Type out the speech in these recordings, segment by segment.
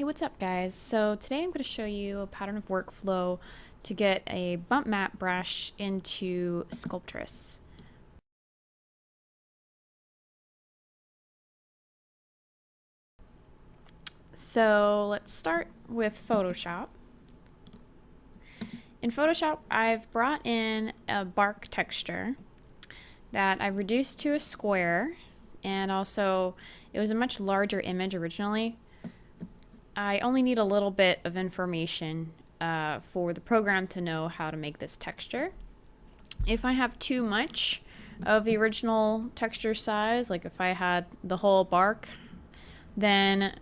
Hey, what's up guys? So today I'm going to show you a pattern of workflow to get a bump map brush into Sculptris. So let's start with Photoshop. In Photoshop, I've brought in a bark texture that I reduced to a square, and also it was a much larger image originally. I only need a little bit of information for the program to know how to make this texture. If I have too much of the original texture size, like if I had the whole bark, then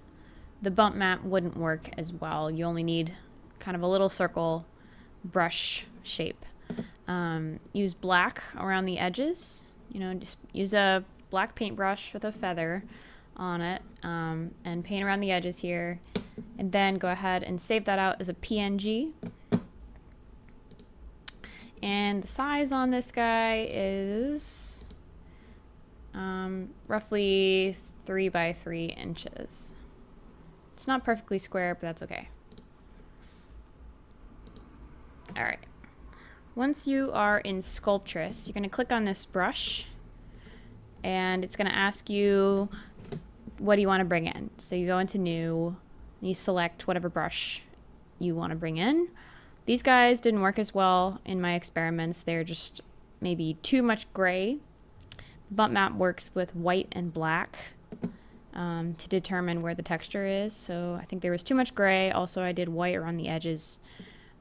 the bump map wouldn't work as well. You only need kind of a little circle brush shape. Use black around the edges. You know, just use a black paintbrush with a feather on it and paint around the edges here, and then go ahead and save that out as a PNG. And the size on this guy is roughly 3 by 3 inches. It's not perfectly square, but that's okay. All right. Once you are in Sculptris, you're going to click on this brush, and it's going to ask you, what do you want to bring in? So you go into New, and you select whatever brush you want to bring in. These guys didn't work as well in my experiments. They're just maybe too much gray. The bump map works with white and black to determine where the texture is. So I think there was too much gray. Also, I did white around the edges.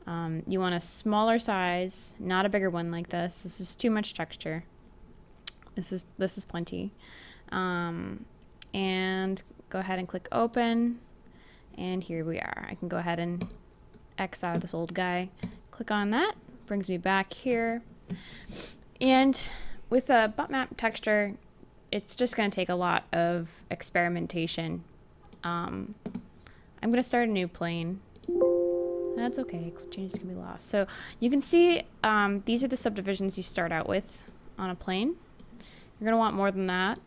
You want a smaller size, not a bigger one like this. This is too much texture. This is plenty. And go ahead and click open. And here we are. I can go ahead and X out of this old guy. Click on that. Brings me back here. And with a bump map texture, it's just going to take a lot of experimentation. I'm going to start a new plane. That's okay. Changes can be lost. So you can see these are the subdivisions you start out with on a plane. You're going to want more than that.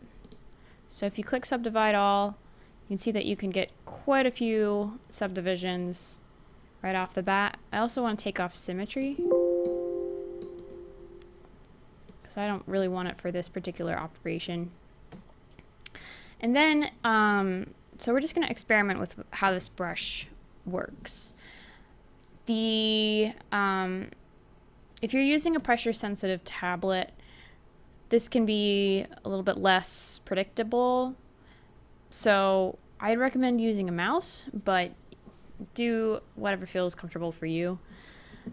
So if you click subdivide all, you can see that you can get quite a few subdivisions right off the bat. I also want to take off symmetry, because I don't really want it for this particular operation. And then, so we're just going to experiment with how this brush works. If you're using a pressure sensitive tablet, this can be a little bit less predictable. So I'd recommend using a mouse, but do whatever feels comfortable for you.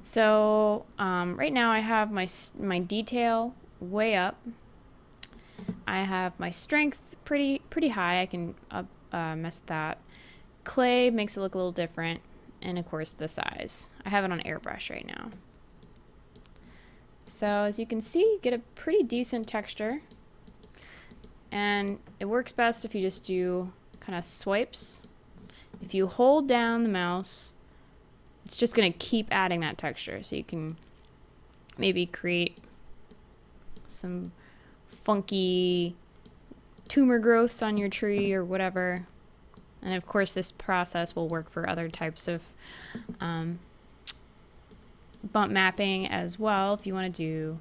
So right now I have my detail way up. I have my strength pretty high. I can mess with that. Clay makes it look a little different. And of course the size. I have it on airbrush right now. So as you can see, you get a pretty decent texture. And it works best if you just do kind of swipes. If you hold down the mouse, it's just going to keep adding that texture. So you can maybe create some funky tumor growths on your tree or whatever. And of course this process will work for other types of bump mapping as well. If you want to do,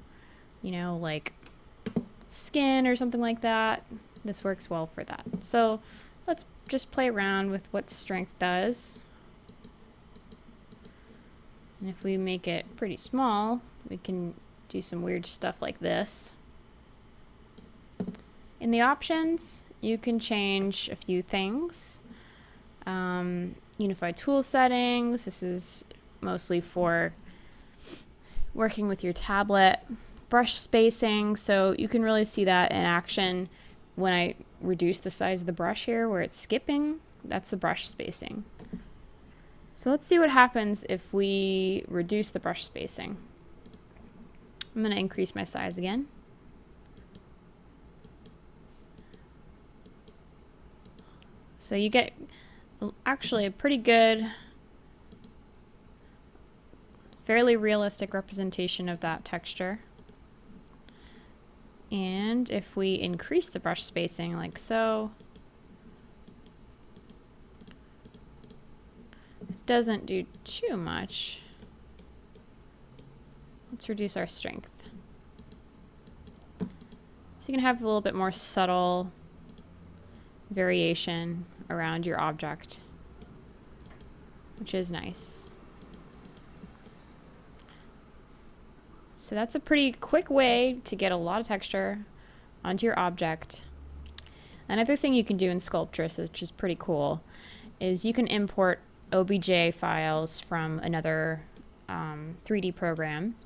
you know, like skin or something like that, this works well for that. So let's just play around with what strength does. And if we make it pretty small, we can do some weird stuff like this. In the options, you can change a few things. Unified tool settings, this is mostly for working with your tablet. Brush spacing, so you can really see that in action when I reduce the size of the brush here where it's skipping. That's the brush spacing. So let's see what happens if we reduce the brush spacing. I'm going to increase my size again. So you get actually a pretty good, fairly realistic representation of that texture. And if we increase the brush spacing like so, doesn't do too much. Let's reduce our strength. So you can have a little bit more subtle variation around your object, which is nice. So that's a pretty quick way to get a lot of texture onto your object. Another thing you can do in Sculptris, which is pretty cool, is you can import OBJ files from another 3D program.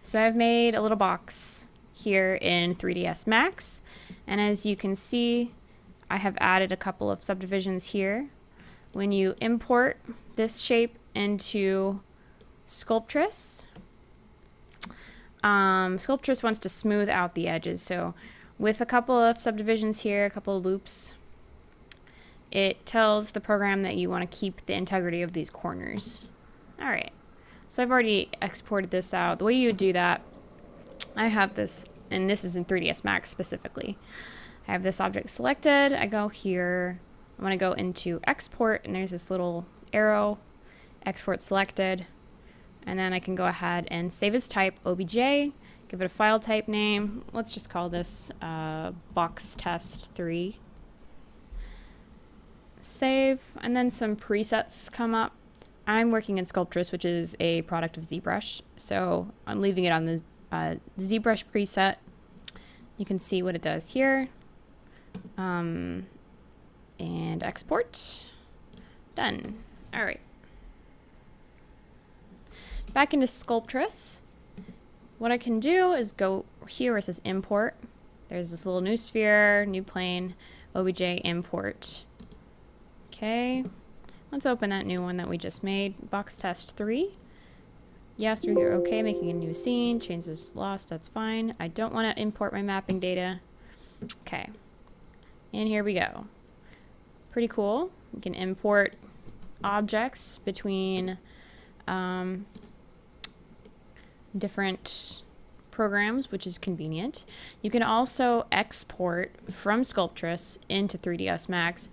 So I've made a little box here in 3ds Max, and as you can see, I have added a couple of subdivisions here. When you import this shape into Sculptris, Sculptris wants to smooth out the edges, so with a couple of subdivisions here, a couple of loops, it tells the program that you want to keep the integrity of these corners. Alright, so I've already exported this out. The way you would do that, I have this, and this is in 3ds Max specifically. I have this object selected, I go here, I want to go into export, and there's this little arrow, export selected, and then I can go ahead and save as type OBJ, give it a file type name. Let's just call this box test 3. Save, and then some presets come up. I'm working in Sculptris, which is a product of ZBrush, so I'm leaving it on the ZBrush preset. You can see what it does here. And export. Done. All right. Back into Sculptris. What I can do is go here where it says import. There's this little new sphere, new plane, OBJ import. Okay. Let's open that new one that we just made. Box test 3. Yes, we're okay. Making a new scene. Change is lost. That's fine. I don't want to import my mapping data. Okay. And here we go. Pretty cool. We can import objects between different programs, which is convenient. You can also export from Sculptris into 3ds Max.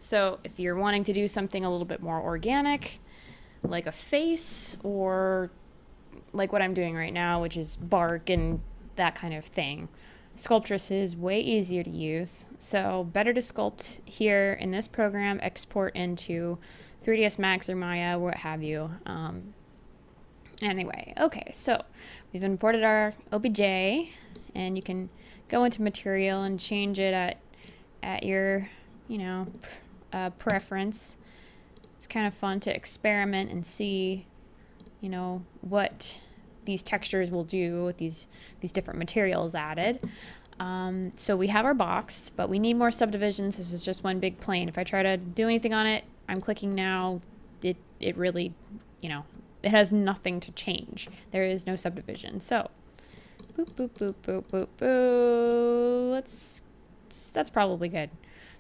So if you're wanting to do something a little bit more organic, like a face, or like what I'm doing right now, which is bark and that kind of thing, Sculptris is way easier to use. So better to sculpt here in this program, export into 3ds Max or Maya, what have you. Anyway, okay, so we've imported our OBJ, and you can go into material and change it at your, you know, preference. It's kind of fun to experiment and see, you know, what these textures will do with these different materials added. So we have our box, but we need more subdivisions. This is just one big plane. If I try to do anything on it, I'm clicking now, it really, you know, it has nothing to change. There is no subdivision. So, boop, boop, boop, boop, boop, boop. That's probably good.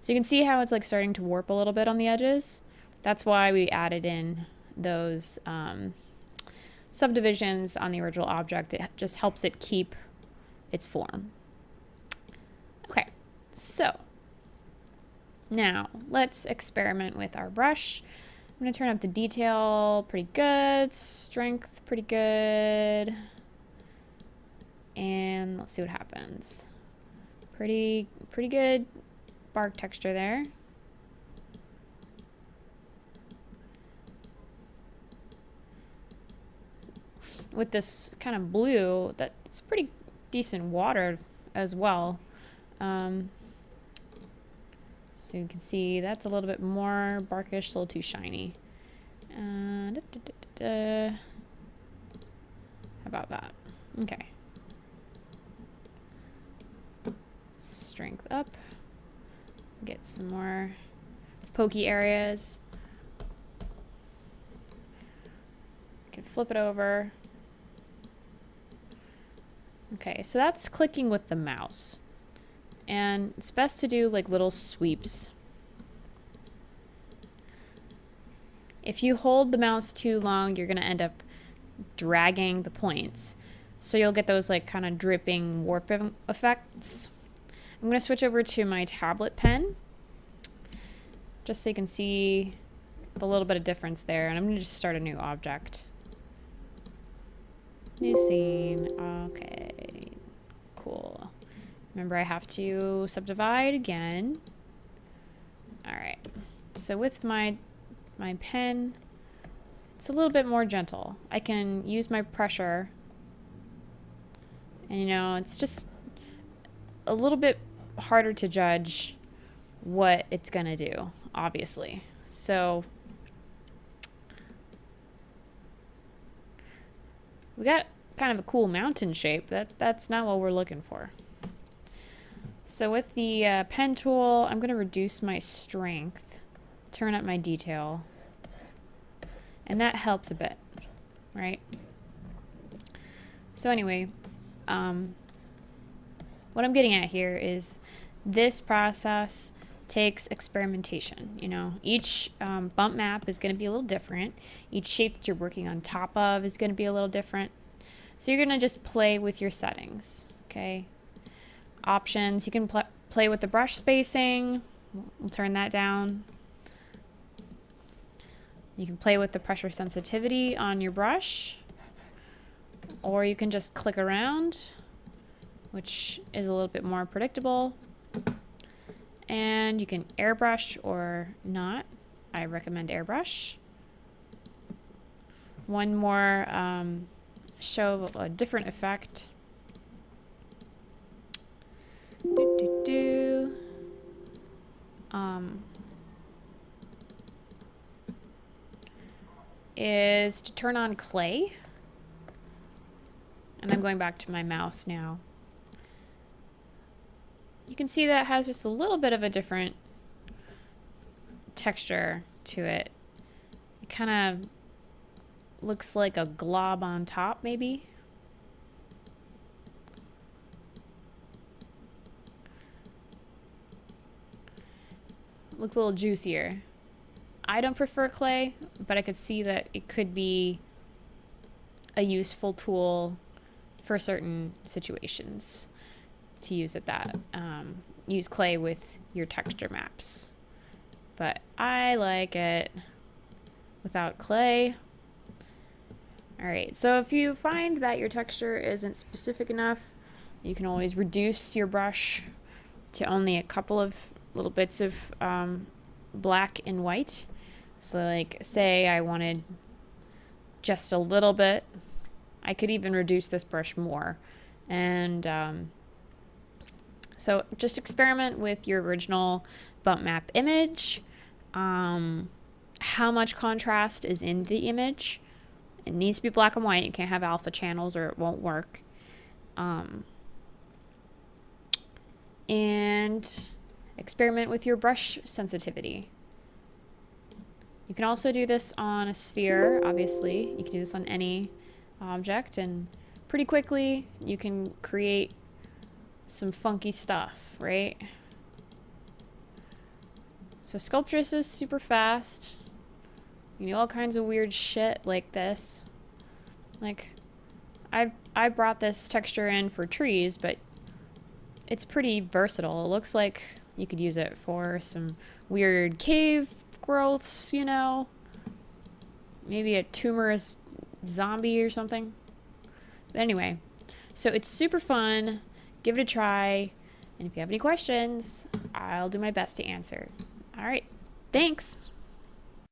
So you can see how it's like starting to warp a little bit on the edges. That's why we added in those subdivisions on the original object. It just helps it keep its form. Okay, so now let's experiment with our brush. I'm going to turn up the detail pretty good, strength pretty good, and let's see what happens. Pretty good bark texture there. With this kind of blue, that's pretty decent water as well. So you can see that's a little bit more barkish, a little too shiny. How about that? Okay. Strength up. Get some more pokey areas. Can flip it over. Okay, so that's clicking with the mouse. And it's best to do like little sweeps. If you hold the mouse too long, you're going to end up dragging the points. So you'll get those like kind of dripping, warping effects. I'm going to switch over to my tablet pen, just so you can see the little bit of difference there, and I'm gonna just start a new object. New scene. Okay, cool. Remember, I have to subdivide again. All right. So with my pen, it's a little bit more gentle. I can use my pressure, and you know, it's just a little bit harder to judge what it's gonna do, obviously. So we got kind of a cool mountain shape. That's not what we're looking for. So with the pen tool, I'm going to reduce my strength, turn up my detail, and that helps a bit, right? So anyway, what I'm getting at here is this process takes experimentation. You know, each bump map is going to be a little different. Each shape that you're working on top of is going to be a little different. So you're going to just play with your settings, okay? Options, you can play with the brush spacing. We'll turn that down. You can play with the pressure sensitivity on your brush, or you can just click around, which is a little bit more predictable. And you can airbrush or not. I recommend airbrush. One more show a different effect. Is to turn on clay. And I'm going back to my mouse now. You can see that it has just a little bit of a different texture to it. It kind of looks like a glob on top, maybe. Looks a little juicier. I don't prefer clay, but I could see that it could be a useful tool for certain situations to use at that. Use clay with your texture maps. But I like it without clay. Alright, so if you find that your texture isn't specific enough, you can always reduce your brush to only a couple of little bits of black and white. So like, say I wanted just a little bit, I could even reduce this brush more. And so just experiment with your original bump map image. How much contrast is in the image? It needs to be black and white. You can't have alpha channels or it won't work. And experiment with your brush sensitivity. You can also do this on a sphere, obviously. You can do this on any object, and pretty quickly you can create some funky stuff, right? So Sculptris is super fast. You know, all kinds of weird shit like this. Like, I brought this texture in for trees, but it's pretty versatile. It looks like you could use it for some weird cave growths, you know? Maybe a tumorous zombie or something. But anyway, so it's super fun. Give it a try. And if you have any questions, I'll do my best to answer. All right. Thanks.